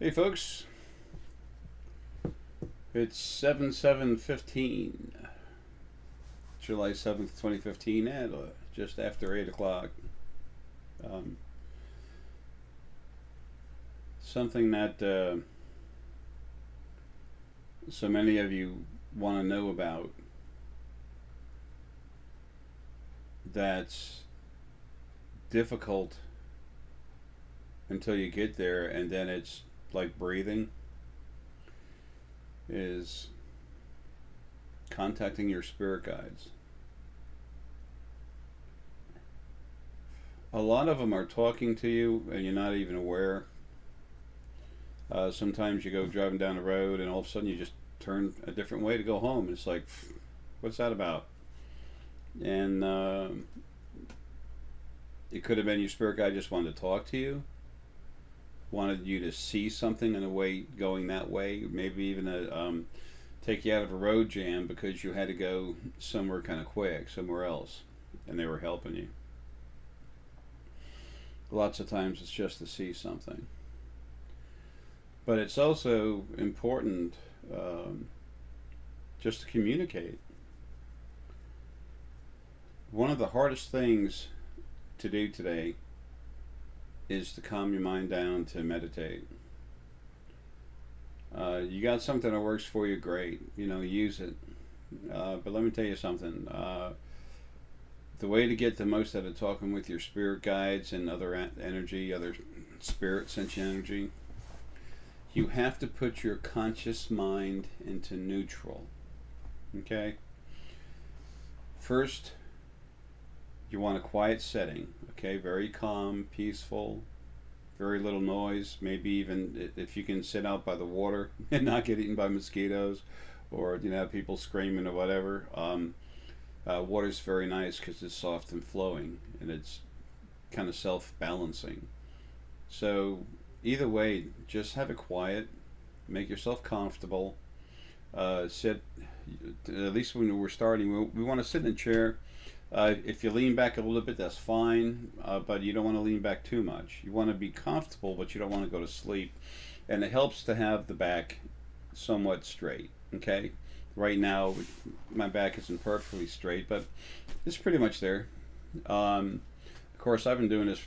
Hey folks, it's 7/7/15, July 7th, 2015, and just after 8 o'clock. Um, Something that so many of you want to know about that's difficult until you get there, and then it's like breathing, is contacting your spirit guides. A lot of them are talking to you and you're not even aware. Sometimes you go driving down the road and all of a sudden you just turn a different way to go home. It's like, what's that about? And it could have been your spirit guide just wanted to talk to you, wanted you to see something in a way going that way, maybe even take you out of a road jam because you had to go somewhere kind of quick, somewhere else, and they were helping you. Lots of times it's just to see something. But it's also important um, just to communicate. One of the hardest things to do today is to calm your mind down to meditate. You got something that works for you, great. Use it. But let me tell you something. The way to get the most out of talking with your spirit guides and other energy, other spirit sentient energy, you have to put your conscious mind into neutral. Okay? First, you want a quiet setting. Okay? Very calm, peaceful, very little noise. Maybe even if you can sit out by the water and not get eaten by mosquitoes or people screaming or whatever. Water's very nice because it's soft and flowing and it's kind of self-balancing. So either way, just have it quiet, make yourself comfortable. Sit, at least when we're starting, we want to sit in a chair. If you lean back a little bit, that's fine, but you don't want to lean back too much. You want to be comfortable, but you don't want to go to sleep. And it helps to have the back somewhat straight, okay? Right now, my back isn't perfectly straight, but it's pretty much there. Of course, I've been doing this,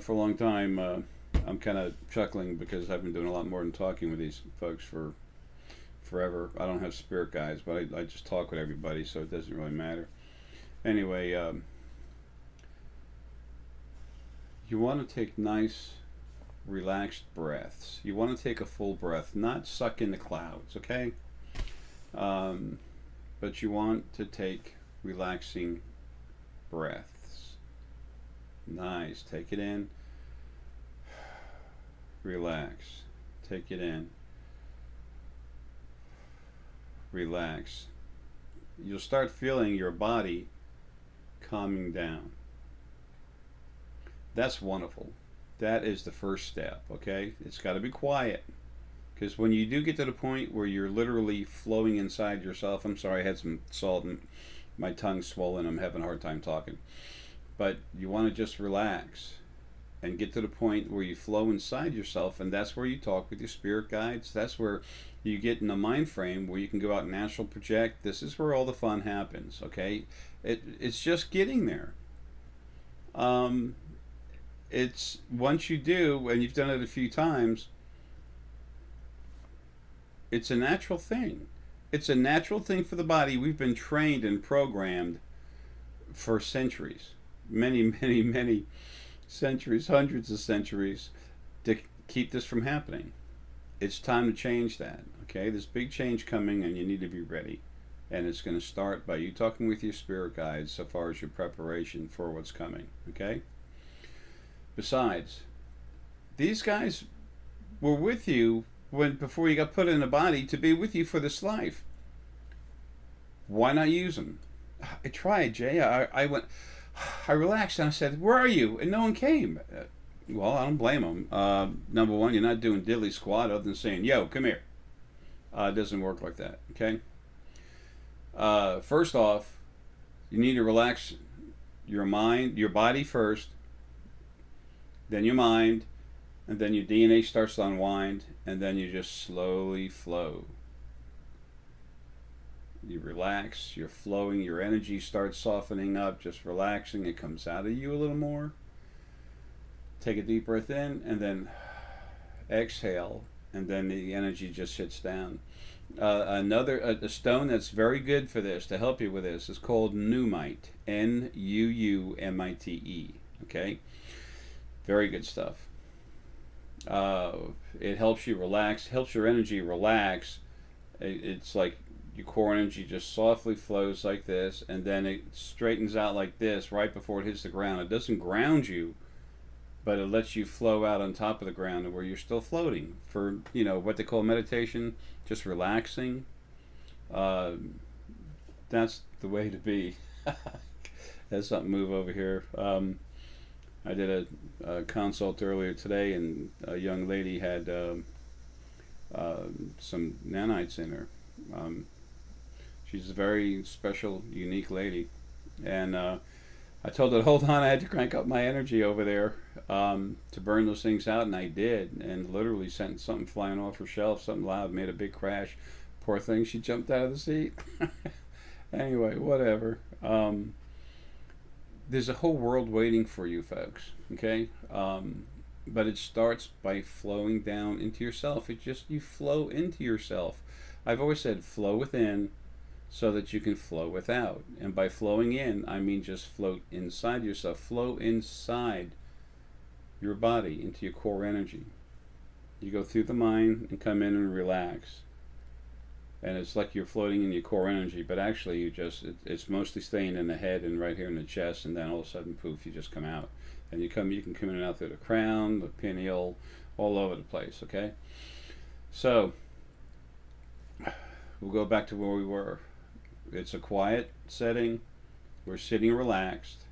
for a long time. I'm kind of chuckling because I've been doing a lot more than talking with these folks for forever. I don't have spirit guides, but I just talk with everybody, so it doesn't really matter. Anyway, you want to take nice, relaxed breaths. You want to take a full breath, not suck in the clouds, okay? But you want to take relaxing breaths. Nice. Take it in. Relax. Take it in. Relax. You'll start feeling your body calming down. That's wonderful. That is the first step, okay? It's got to be quiet. Because when you do get to the point where you're literally flowing inside yourself, I'm sorry, I had some salt and my tongue's swollen. I'm having a hard time talking. But you want to just relax and get to the point where you flow inside yourself, and that's where you talk with your spirit guides. That's where you get in a mind frame where you can go out and astral project. This is where all the fun happens, okay? It's just getting there. It's once you do, and you've done it a few times, it's a natural thing. It's a natural thing for the body. We've been trained and programmed for centuries, many, many, many centuries, hundreds of centuries, to keep this from happening. It's time to change that. Okay, there's big change coming, and you need to be ready. And it's going to start by you talking with your spirit guides so far as your preparation for what's coming. Okay. Besides, these guys were with you before you got put in a body to be with you for this life. Why not use them? I tried, Jay. I went. I relaxed and I said, "Where are you?" And no one came. Well, I don't blame them. Number one, you're not doing diddly squat other than saying, "Yo, come here." It doesn't work like that. Okay. First off, you need to relax your mind, your body first, then your mind, and then your DNA starts to unwind, and then you just slowly flow. You relax, you're flowing, your energy starts softening up, just relaxing. It comes out of you a little more. Take a deep breath in, and then exhale, and then the energy just sits down. A stone that's very good for this, to help you with this, is called Nuumite. Nuumite. Okay, very good stuff. It helps you relax, helps your energy relax. It's like your core energy just softly flows like this, and then it straightens out like this right before it hits the ground. It doesn't ground you, but it lets you flow out on top of the ground where you're still floating for, what they call meditation, just relaxing. That's the way to be. There's something move over here. I did a consult earlier today, and a young lady had some nanites in her. She's a very special, unique lady, and I told her to hold on. I had to crank up my energy over there to burn those things out, and I did, and literally sent something flying off her shelf. Something loud, made a big crash. Poor thing, she jumped out of the seat. Anyway, whatever. There's a whole world waiting for you, folks. Okay, but it starts by flowing down into yourself. You flow into yourself. I've always said flow within, so that you can flow without. And by flowing in, I mean just float inside yourself. Flow inside your body into your core energy. You go through the mind and come in and relax. And it's like you're floating in your core energy, but actually it's mostly staying in the head and right here in the chest, and then all of a sudden, poof, you just come out. And you can come in and out through the crown, the pineal, all over the place, okay? So, we'll go back to where we were. It's a quiet setting. We're sitting relaxed.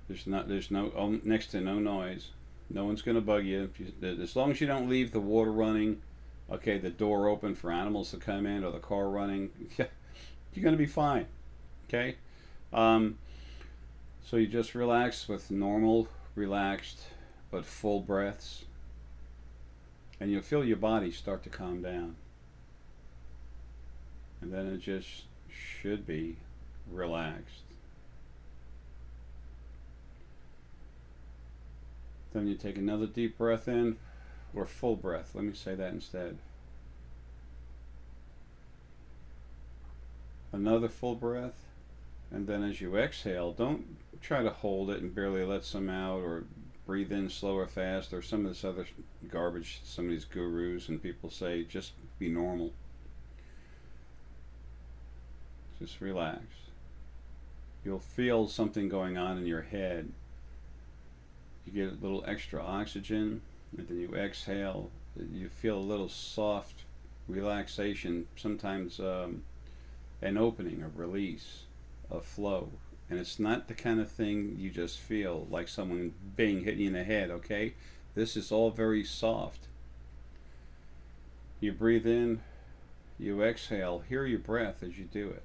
There's next to no noise. No one's going to bug you. As long as you don't leave the water running, okay, the door open for animals to come in, or the car running, you're going to be fine. Okay? So you just relax with normal, relaxed, but full breaths. And you'll feel your body start to calm down. And then it just should be relaxed. Then you take another deep breath in, or full breath. Let me say that instead. Another full breath. And then as you exhale, don't try to hold it and barely let some out, or breathe in slow or fast, or some of this other garbage some of these gurus and people say. Just be normal. Just relax. You'll feel something going on in your head. You get a little extra oxygen, and then you exhale. You feel a little soft relaxation, sometimes an opening, a release, a flow. And it's not the kind of thing you just feel like someone hitting you in the head, okay? This is all very soft. You breathe in, you exhale. Hear your breath as you do it.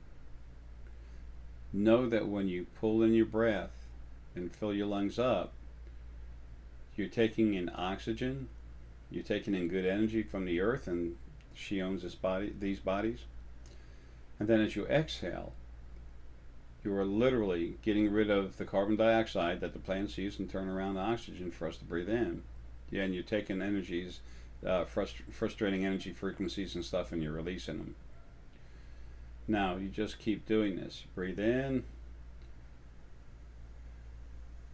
Know that when you pull in your breath and fill your lungs up, you're taking in oxygen, you're taking in good energy from the earth, and she owns these bodies. And then as you exhale, you are literally getting rid of the carbon dioxide that the plants use and turn around the oxygen for us to breathe in. Yeah, and you're taking energies, frustrating energy frequencies and stuff, and you're releasing them. Now, you just keep doing this. Breathe in,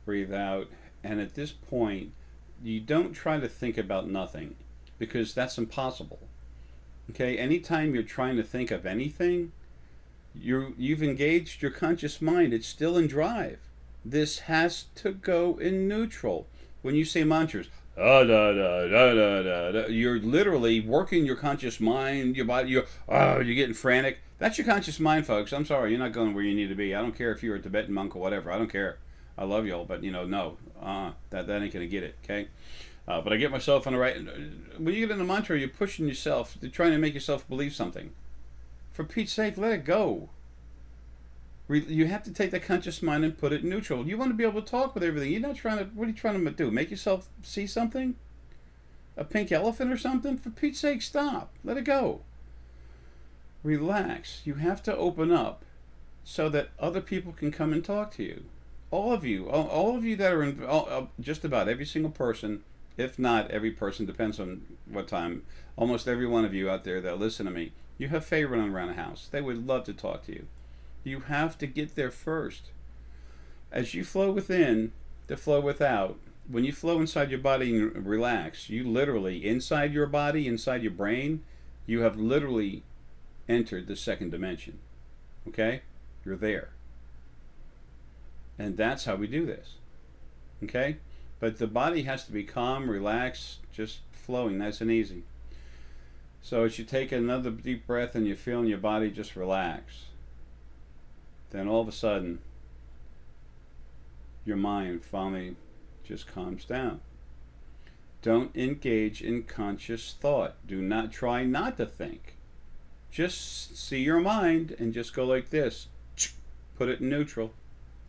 breathe out, and at this point, you don't try to think about nothing, because that's impossible. Okay, anytime you're trying to think of anything, you've engaged your conscious mind. It's still in drive. This has to go in neutral. When you say mantras, da, da, da, da, da, da, you're literally working your conscious mind, your body, you're getting frantic. That's your conscious mind, folks. I'm sorry, you're not going where you need to be. I don't care if you're a Tibetan monk or whatever. I don't care. I love y'all, but no, that ain't gonna get it, okay? But I get myself on the right. When you get in a mantra, you're pushing yourself. You're trying to make yourself believe something. For Pete's sake, let it go. You have to take the conscious mind and put it in neutral. You want to be able to talk with everything. You're not trying to. What are you trying to do? Make yourself see something? A pink elephant or something? For Pete's sake, stop. Let it go. Relax. You have to open up so that other people can come and talk to you. All of you that are in, just about every single person, if not every person, depends on what time. Almost every one of you out there that listen to me, you have favorite around the house. They would love to talk to you. You have to get there first. As you flow within, to flow without. When you flow inside your body and relax, you literally, inside your body, inside your brain, you have literally entered the second dimension. Okay? You're there. And that's how we do this. Okay? But the body has to be calm, relaxed, just flowing nice and easy. So as you take another deep breath and you're feeling your body just relax, then all of a sudden, your mind finally just calms down. Don't engage in conscious thought. Do not try not to think. Just see your mind and just go like this. Put it in neutral.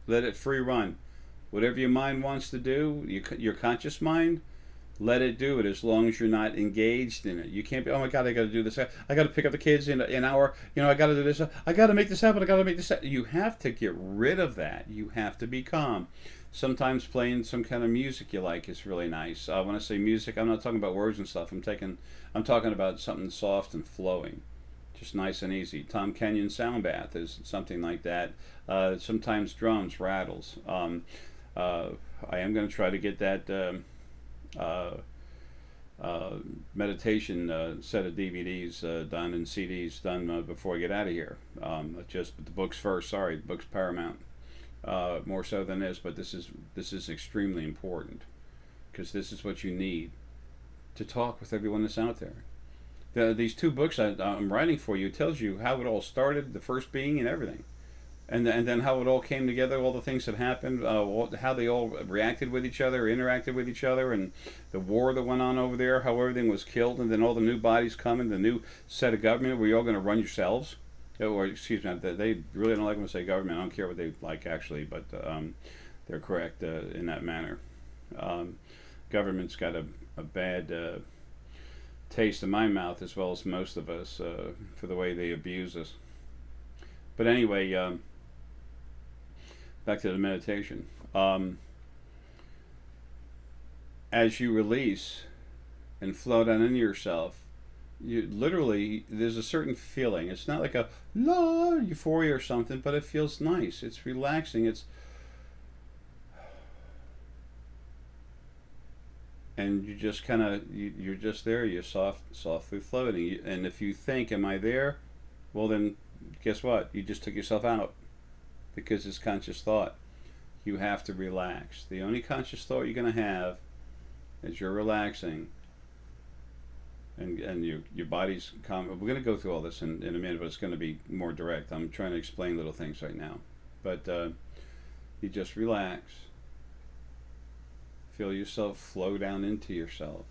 Let it free run. Whatever your mind wants to do, your conscious mind, let it do it as long as you're not engaged in it. You can't be, oh my God, I got to do this. I got to pick up the kids in an hour. I got to do this. I got to make this happen. I got to make this happen. You have to get rid of that. You have to be calm. Sometimes playing some kind of music you like is really nice. When I say music, I'm not talking about words and stuff. I'm talking about something soft and flowing. Just nice and easy. Tom Kenyon Sound Bath is something like that. Sometimes drums, rattles. I am going to try to get that meditation set of DVDs done and CDs done before I get out of here. But the books first. Sorry, the books paramount. More so than this, but this is extremely important because this is what you need to talk with everyone that's out there. These two books I'm writing for you tells you how it all started, the first being and everything, and then how it all came together, all the things that happened, how they all reacted with each other, interacted with each other, and the war that went on over there, how everything was killed, and then all the new bodies coming, the new set of government where you're all going to run yourselves. Or excuse me, they really don't like when I say government. I don't care what they like actually, but they're correct in that manner. Government's got a bad taste in my mouth, as well as most of us, for the way they abuse us. But anyway, back to the meditation. As you release and flow down into yourself, there's a certain feeling. It's not like a euphoria or something, but it feels nice. It's relaxing. And you just kind of you're just there. You're softly floating. And if you think, "Am I there?" Well, then guess what? You just took yourself out because it's conscious thought. You have to relax. The only conscious thought you're going to have is you're relaxing. And your body's calm. We're going to go through all this in a minute, but it's going to be more direct. I'm trying to explain little things right now. But you just relax. Feel yourself flow down into yourself.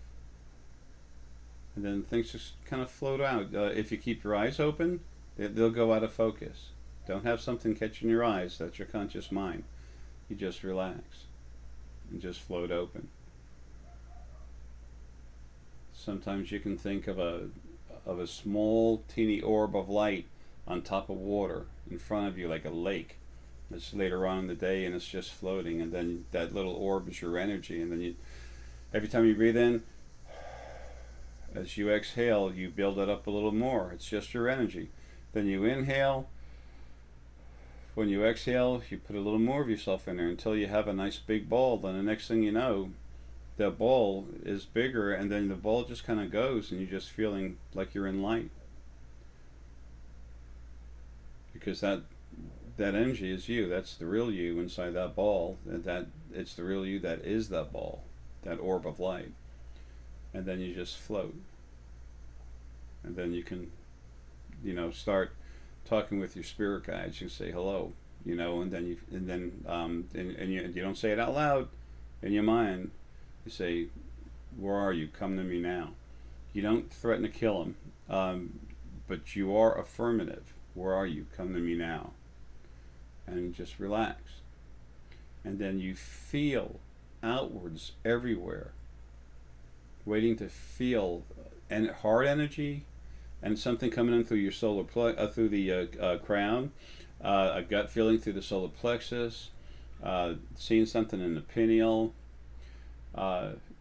And then things just kind of float out. If you keep your eyes open, they'll go out of focus. Don't have something catching your eyes. That's your conscious mind. You just relax and just float open. Sometimes you can think of a small, teeny orb of light on top of water in front of you, like a lake. It's later on in the day, and it's just floating. And then that little orb is your energy. And then every time you breathe in, as you exhale, you build it up a little more. It's just your energy. Then you inhale. When you exhale, you put a little more of yourself in there until you have a nice big ball. Then the next thing you know, the ball is bigger, and then the ball just kind of goes, and you're just feeling like you're in light. Because that energy is you. That's the real you inside that ball. That it's the real you that is that ball, that orb of light. And then you just float. And then you can, start talking with your spirit guides. You say hello, and then you don't say it out loud in your mind. You say, "Where are you? Come to me now." You don't threaten to kill him, but you are affirmative. Where are you? Come to me now. and just relax. And then you feel outwards everywhere, waiting to feel and heart energy and something coming in through your through the crown, a gut feeling through the solar plexus, seeing something in the pineal.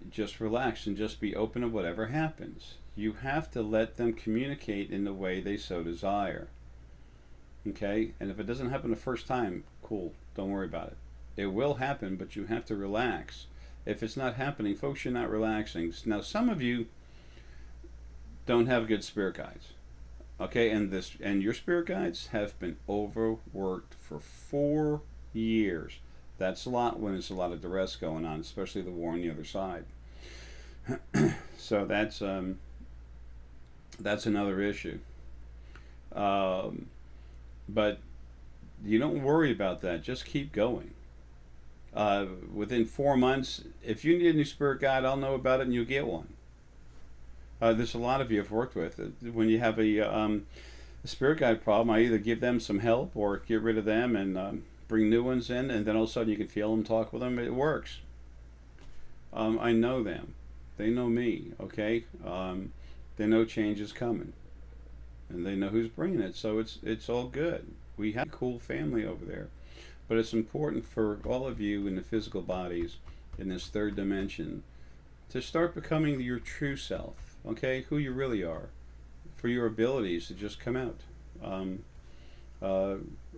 Just relax and just be open to whatever happens. You have to let them communicate in the way they so desire. Okay? And if it doesn't happen the first time, cool, don't worry about it. It will happen, but you have to relax. If it's not happening, folks, you're not relaxing. Now, some of you don't have good spirit guides. Okay, and your spirit guides have been overworked for 4 years. That's a lot when there's a lot of duress going on, especially the war on the other side. So that's another issue. But you don't worry about that. Just keep going. Within 4 months, if you need a new spirit guide, I'll know about it and you'll get one. There's a lot of you I've worked with. When you have a spirit guide problem, I either give them some help or get rid of them and bring new ones in, and then all of a sudden you can feel them, talk with them. It works. I know them. They know me, okay? They know change is coming. And they know who's bringing it, so it's all good. We have a cool family over there. But it's important for all of you in the physical bodies in this third dimension to start becoming your true self, okay? Who you really are, for your abilities to just come out.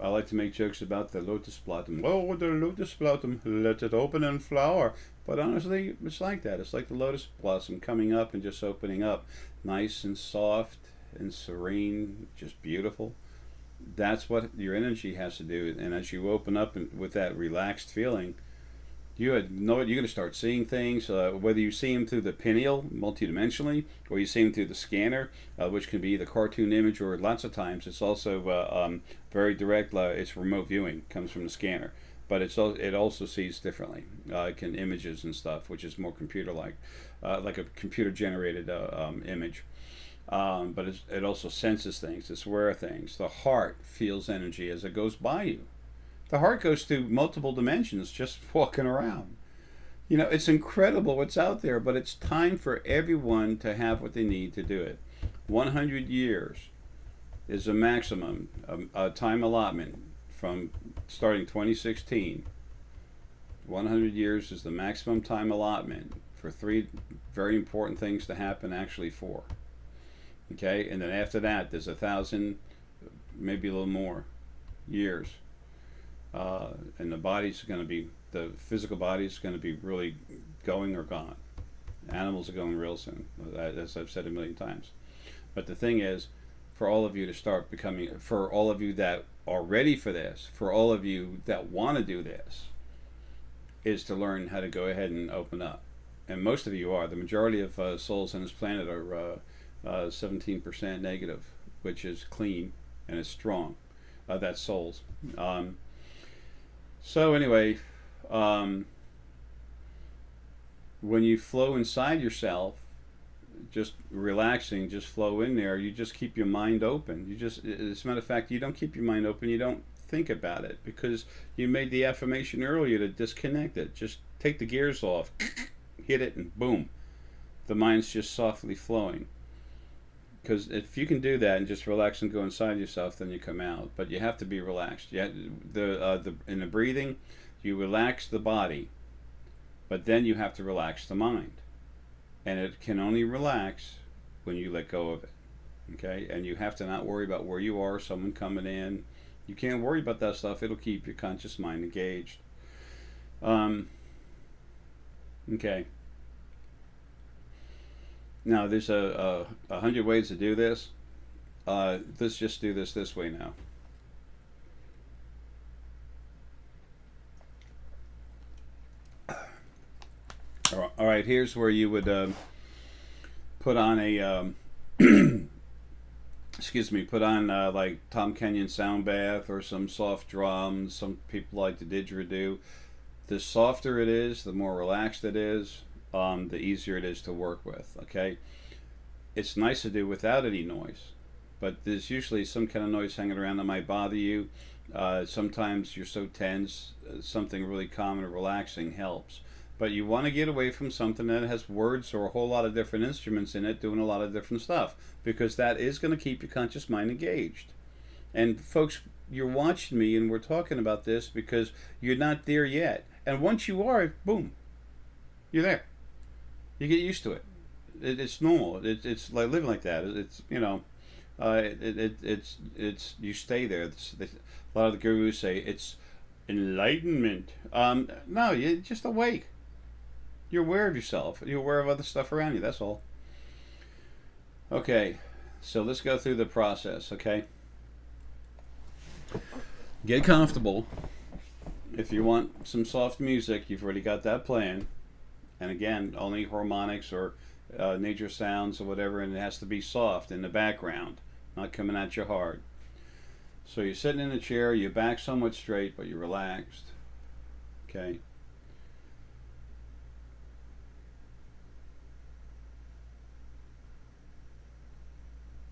I like to make jokes about the lotus blossom. Oh, the lotus blossom, let it open and flower. But honestly, it's like that. It's like the lotus blossom coming up and just opening up. Nice and soft and serene, just beautiful. That's what your energy has to do. And as you open up and with that relaxed feeling, you're going to start seeing things, whether you see them through the pineal, multidimensionally, or you see them through the scanner, which can be the cartoon image, or lots of times it's also very direct. It's remote viewing, comes from the scanner, but it also sees differently. It can images and stuff, which is more computer-like, like a computer-generated image. But it also senses things. It's aware of things. The heart feels energy as it goes by you. The heart goes through multiple dimensions just walking around. You know, it's incredible what's out there, but it's time for everyone to have what they need to do it. 100 years is a maximum time allotment from starting 2016. 100 years is the maximum time allotment for 3 very important things to happen, actually 4. Okay, and then after that, there's 1,000, maybe a little more years. And the physical body is going to be really going or gone. Animals are going real soon, as I've said a million times. But the thing is, for all of you to start becoming, for all of you that are ready for this, for all of you that want to do this, is to learn how to go ahead and open up. And most of you are. The majority of souls on this planet are 17% negative, which is clean and it's strong. That's souls. So anyway, when you flow inside yourself, just relaxing, just flow in there, you just keep your mind open. As a matter of fact, you don't keep your mind open, you don't think about it, because you made the affirmation earlier to disconnect it. Just take the gears off, hit it, and boom, the mind's just softly flowing. Because if you can do that and just relax and go inside yourself, then you come out. But you have to be relaxed. In the breathing, you relax the body, but then you have to relax the mind, and it can only relax when you let go of it. Okay, and you have to not worry about where you are, someone coming in. You can't worry about that stuff. It'll keep your conscious mind engaged. Okay. Now, there's 100 ways to do this. Let's just do this way now. All right, here's where you would put on a, put on like Tom Kenyon sound bath or some soft drums. Some people like the didgeridoo. The softer it is, the more relaxed it is. The easier it is to work with. Okay, it's nice to do without any noise, but there's usually some kind of noise hanging around that might bother you. Sometimes you're so tense, something really calm and relaxing helps. But you want to get away from something that has words or a whole lot of different instruments in it doing a lot of different stuff, because that is going to keep your conscious mind engaged. And folks, you're watching me and we're talking about this because you're not there yet. And once you are, boom, you're there. You get used to it. It's normal. It's like living like that. It's it's you stay there. A lot of the gurus say it's enlightenment. No, you're just awake. You're aware of yourself. You're aware of other stuff around you. That's all. Okay, so let's go through the process. Okay, get comfortable. If you want some soft music, you've already got that playing. And again, only harmonics or nature sounds or whatever, and it has to be soft in the background, not coming at you hard. So you're sitting in a chair, your back somewhat straight, but you're relaxed. Okay.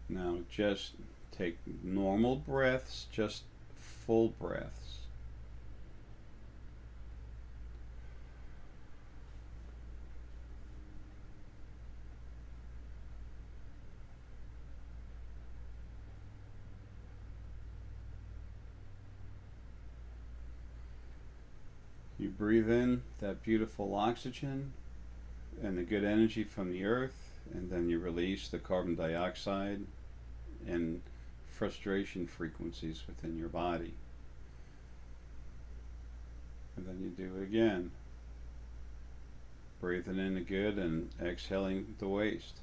Now just take normal breaths, just full breaths. You breathe in that beautiful oxygen and the good energy from the earth, and then you release the carbon dioxide and frustration frequencies within your body. And then you do it again. Breathing in the good and exhaling the waste.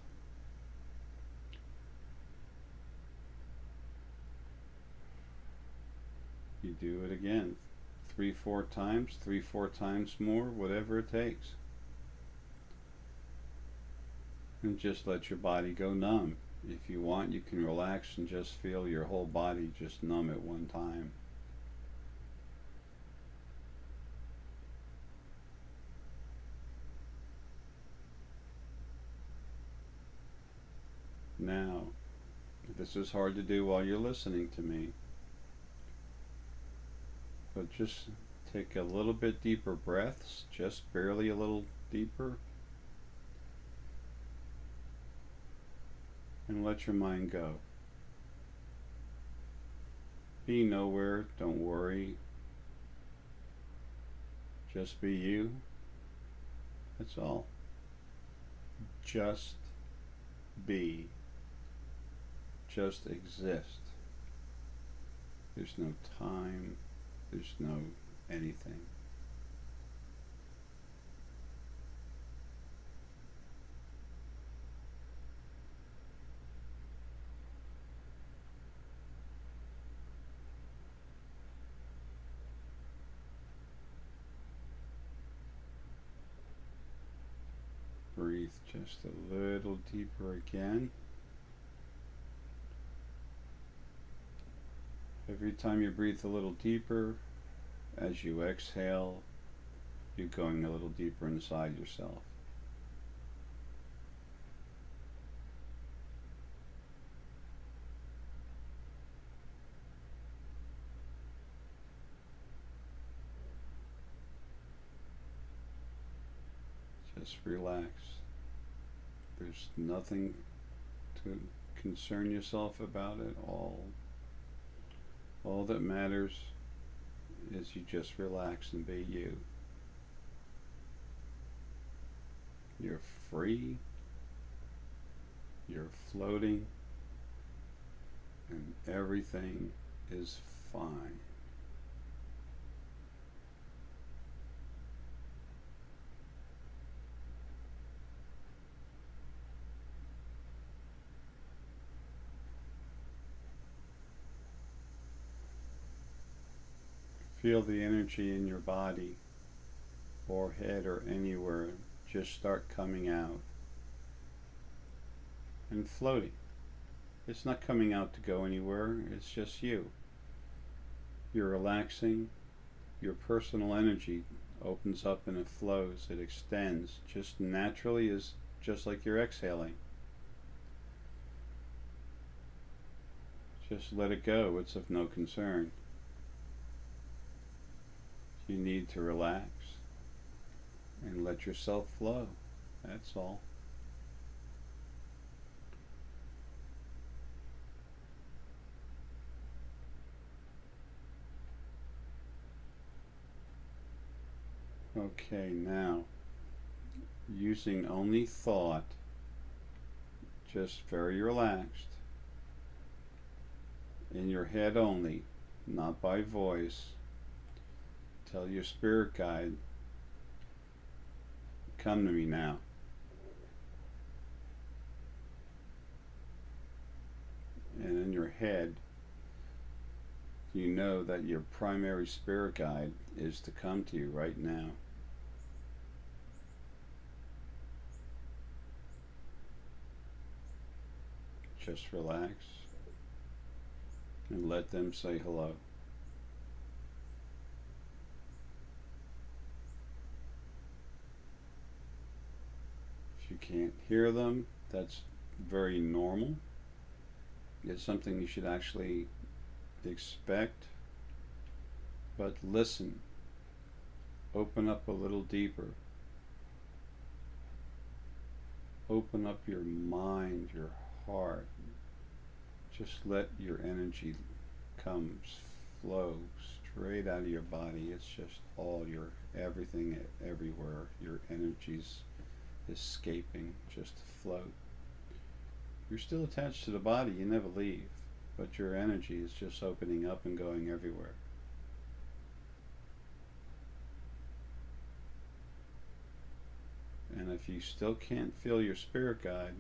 You do it again. 3-4 times, 3-4 times more, whatever it takes. And just let your body go numb. If you want, you can relax and just feel your whole body just numb at one time. Now, this is hard to do while you're listening to me, but just take a little bit deeper breaths, just barely a little deeper, and let your mind go. Be nowhere, don't worry. Just be you. That's all. Just be. Just exist. There's no time. There's no anything. Breathe just a little deeper again. Every time you breathe a little deeper, as you exhale, you're going a little deeper inside yourself. Just relax. There's nothing to concern yourself about at all. All that matters is you just relax and be you. You're free, you're floating, and everything is fine. Feel the energy in your body, forehead or anywhere, just start coming out and floating. It's not coming out to go anywhere, it's just you. You're relaxing, your personal energy opens up and it flows, it extends, just naturally, is just like you're exhaling. Just let it go, it's of no concern. You need to relax and let yourself flow. That's all. Okay, now, using only thought, just very relaxed, in your head only, not by voice, tell your spirit guide, come to me now. And in your head, you know that your primary spirit guide is to come to you right now. Just relax and let them say hello. If you can't hear them, that's very normal. It's something you should actually expect, but listen. Open up a little deeper. Open up your mind, your heart. Just let your energy come, flow straight out of your body. It's just all your everything, everywhere. Your energy's escaping, just float. You're still attached to the body, you never leave, but your energy is just opening up and going everywhere. And if you still can't feel your spirit guide,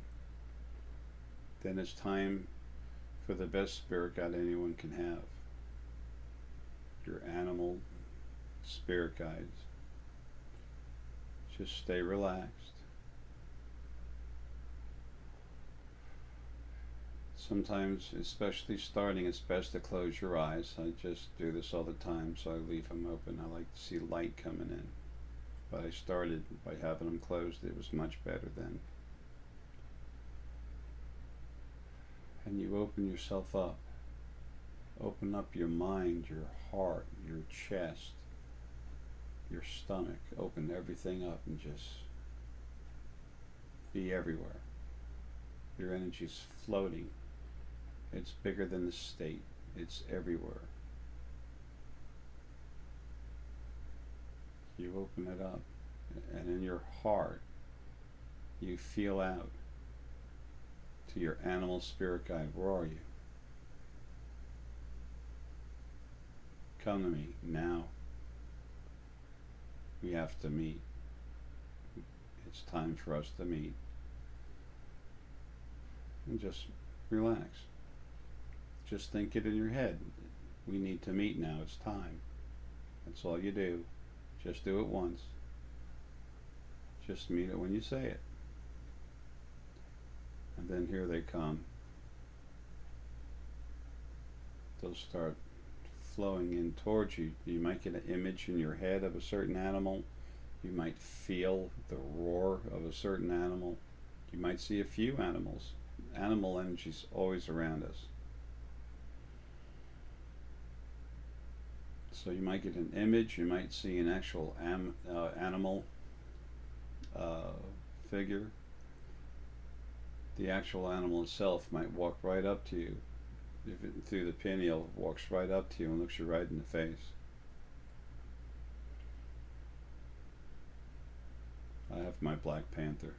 then it's time for the best spirit guide anyone can have. Your animal spirit guides. Just stay relaxed. Sometimes, especially starting, it's best to close your eyes. I just do this all the time, so I leave them open. I like to see light coming in. But I started by having them closed. It was much better then. And you open yourself up. Open up your mind, your heart, your chest, your stomach. Open everything up and just be everywhere. Your energy's floating. It's bigger than the state. It's everywhere. You open it up, and in your heart, you feel out to your animal spirit guide. Where are you? Come to me now. We have to meet. It's time for us to meet. And just relax. Just think it in your head. We need to meet now. It's time. That's all you do. Just do it once. Just mean it when you say it. And then here they come. They'll start flowing in towards you. You might get an image in your head of a certain animal. You might feel the roar of a certain animal. You might see a few animals. Animal energy is always around us. So you might get an image, you might see an actual animal figure. The actual animal itself might walk right up to you. If it, through the pineal, walks right up to you and looks you right in the face. I have my Black Panther.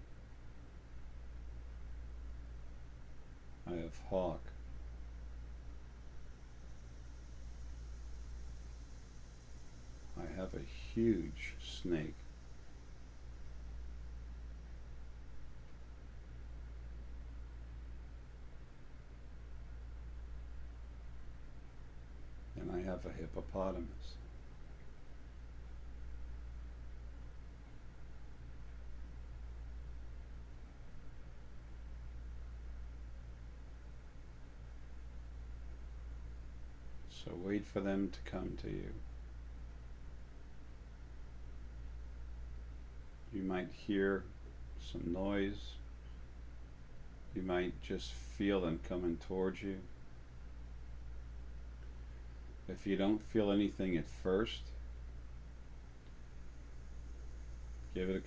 I have Hawk. I have a huge snake. And I have a hippopotamus. So wait for them to come to you. You might hear some noise. You might just feel them coming towards you. If you don't feel anything at first, Give it a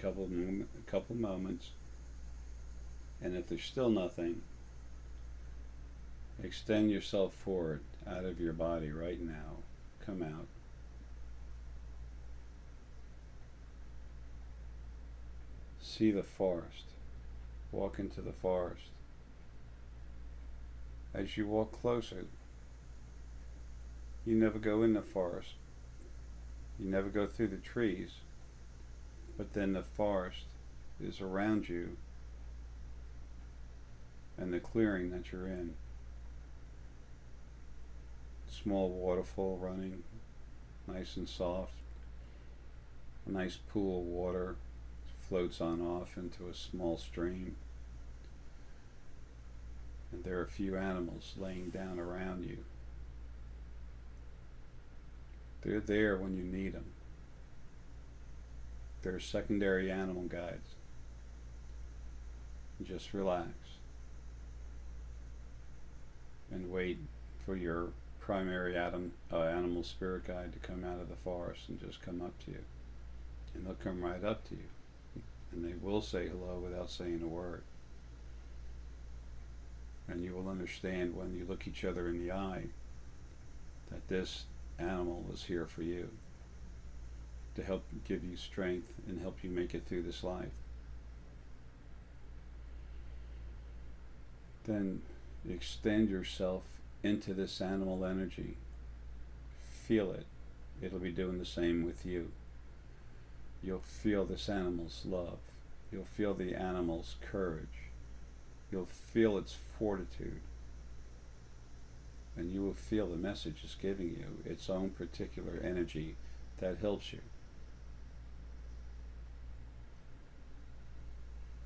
couple moments, and if there's still nothing, extend yourself forward out of your body right now. Come out. See the forest. Walk into the forest. As you walk closer, you never go in the forest. You never go through the trees. But then the forest is around you and the clearing that you're in. Small waterfall running, nice and soft. A nice pool of water floats on off into a small stream. And there are a few animals laying down around you. They're there when you need them. They're secondary animal guides. Just relax and wait for your primary animal spirit guide to come out of the forest and just come up to you. And they'll come right up to you. And they will say hello without saying a word. And you will understand when you look each other in the eye that this animal is here for you, to help give you strength and help you make it through this life. Then extend yourself into this animal energy. Feel it. It'll be doing the same with you. You'll feel this animal's love. You'll feel the animal's courage. You'll feel its fortitude. And you will feel the message it's giving you, its own particular energy that helps you.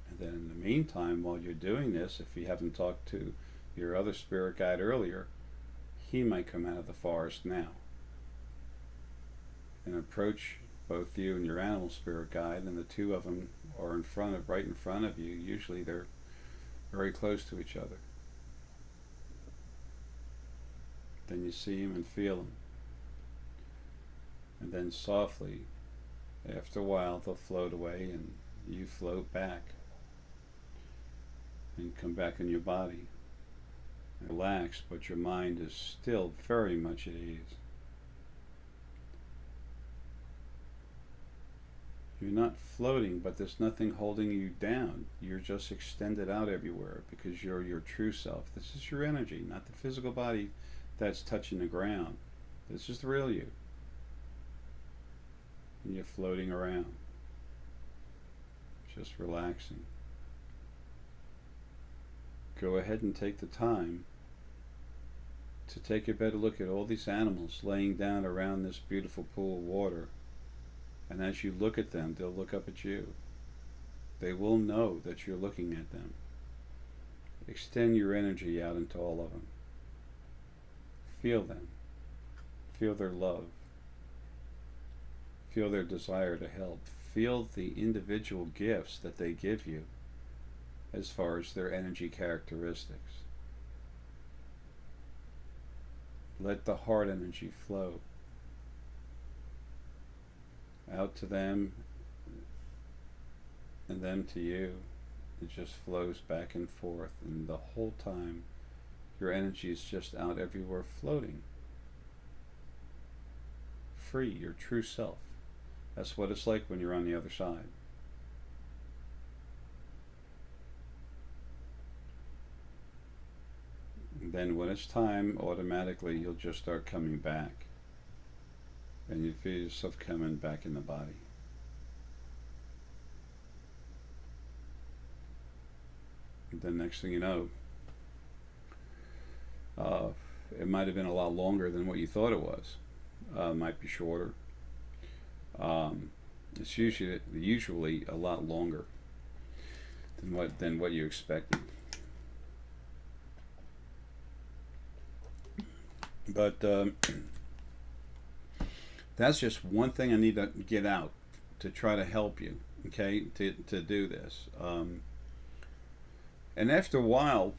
And then in the meantime, while you're doing this, if you haven't talked to your other spirit guide earlier, he might come out of the forest now and approach both you and your animal spirit guide, and the two of them are right in front of you. Usually they're very close to each other. Then you see him and feel him. And then softly, after a while, they'll float away and you float back and come back in your body. Relax, but your mind is still very much at ease. You're not floating, but there's nothing holding you down. You're just extended out everywhere because you're your true self. This is your energy, not the physical body that's touching the ground. This is the real you. And you're floating around, just relaxing. Go ahead and take the time to take a better look at all these animals laying down around this beautiful pool of water. And as you look at them, they'll look up at you. They will know that you're looking at them. Extend your energy out into all of them. Feel them. Feel their love. Feel their desire to help. Feel the individual gifts that they give you as far as their energy characteristics. Let the heart energy flow out to them and them to you. It just flows back and forth, and the whole time your energy is just out everywhere floating. Free, your true self. That's what it's like when you're on the other side. And then when it's time, automatically you'll just start coming back. And you feel yourself coming back in the body. And then next thing you know, it might have been a lot longer than what you thought it was. Might be shorter. It's usually a lot longer than what you expected. But that's just one thing I need to get out to try to help you, okay, to do this. And after a while,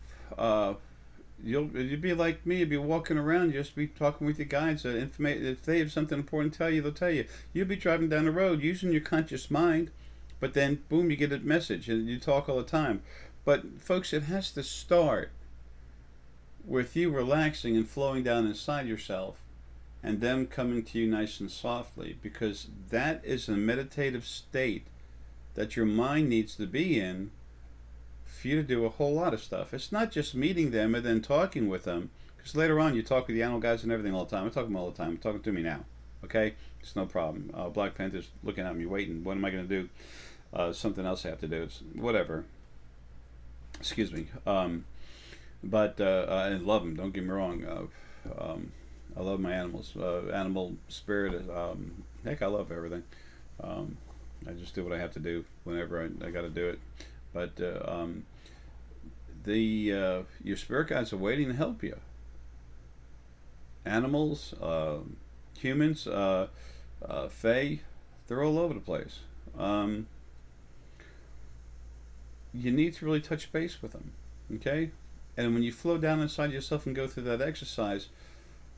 you'd be like me. You'd be walking around, just be talking with your guides. If they have something important to tell you, they'll tell you. You'll be driving down the road using your conscious mind, But then, boom, you get a message, and you talk all the time. But folks, it has to start with you relaxing and flowing down inside yourself, and them coming to you nice and softly, because that is a meditative state that your mind needs to be in for you to do a whole lot of stuff. It's not just meeting them and then talking with them, because later on you talk with the animal guys and everything all the time. I talk to them all the time. I'm talking to me now. Okay? It's no problem. Black Panther's looking at me waiting. What am I going to do? Something else I have to do. It's whatever. Excuse me. But I love them, don't get me wrong. I love my animals. Animal spirit. Heck, I love everything. I just do what I have to do whenever I got to do it. But your spirit guides are waiting to help you. Animals, humans, fae, they're all over the place. You need to really touch base with them, okay? And when you flow down inside yourself and go through that exercise,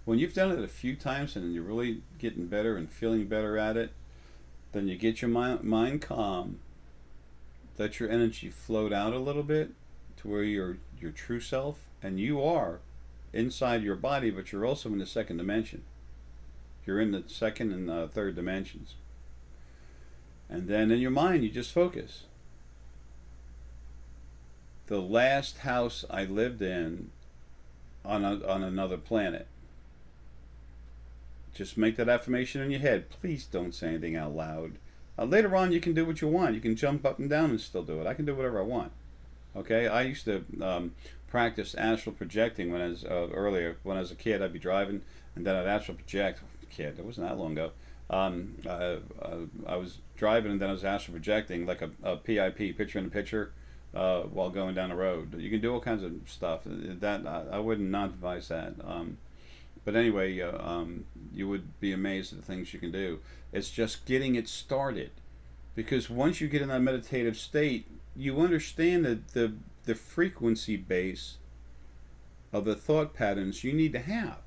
when you've done it a few times and you're really getting better and feeling better at it, then you get your mind calm, let your energy float out a little bit to where you're your true self, and you are inside your body, but you're also in the second dimension. You're in the second and third dimensions. And then in your mind, you just focus. The last house I lived in on another planet. Just make that affirmation in your head. Please don't say anything out loud. Later on, you can do what you want. You can jump up and down and still do it. I can do whatever I want. Okay? I used to practice astral projecting when I was earlier. When I was a kid, I'd be driving, and then I'd astral project. Kid, it wasn't that long ago. I was driving, and then I was astral projecting, like a PIP, picture in a picture, while going down the road. You can do all kinds of stuff. That I would not advise that. But anyway, you would be amazed at the things you can do. It's just getting it started, because once you get in that meditative state, you understand that the frequency base of the thought patterns you need to have.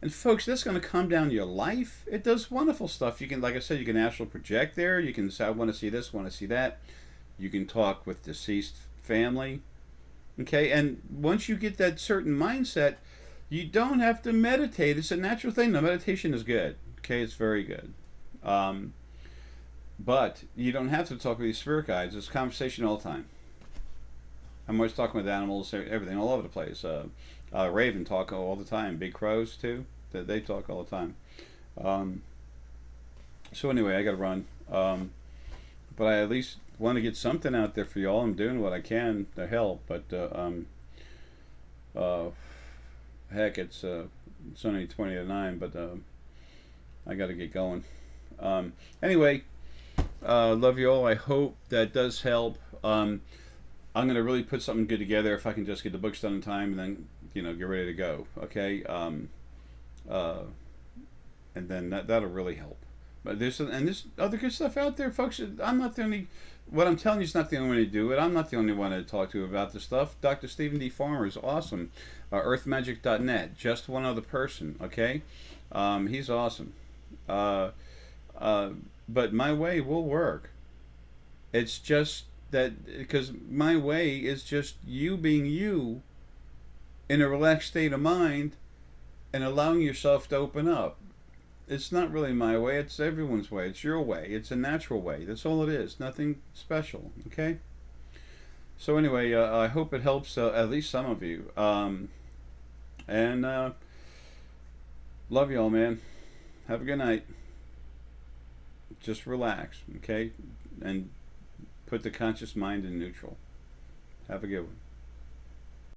And folks, that's going to come down your life. It does wonderful stuff. You can, like I said, you can astral project there. You can say, I want to see this, want to see that. You can talk with deceased family. Okay, and once you get that certain mindset, you don't have to meditate. It's a natural thing. No, meditation is good. Okay, it's very good. But you don't have to talk with these spirit guides. It's conversation all the time. I'm always talking with animals, everything, all over the place. Raven talk all the time. Big crows too. They talk all the time. So anyway, I got to run. But I at least want to get something out there for y'all. I'm doing what I can to help. But heck, it's only 20 to 9. But I got to get going. Anyway, love you all. I hope that does help. I'm going to really put something good together if I can just get the books done in time, and then get ready to go. Okay, and then that'll really help. But there's other good stuff out there, folks. I'm not the only. What I'm telling you is not the only one to do it. I'm not the only one to talk to about this stuff. Dr. Stephen D. Farmer is awesome. Earthmagic.net. Just one other person. Okay, he's awesome. But my way will work. It's just that because my way is just you being you in a relaxed state of mind and allowing yourself to open up. It's not really my way, it's everyone's way. It's your way. It's a natural way. That's all it is. Nothing special. Okay? So anyway, I hope it helps at least some of you. And love y'all, man. Have a good night. Just relax, okay? And put the conscious mind in neutral. Have a good one.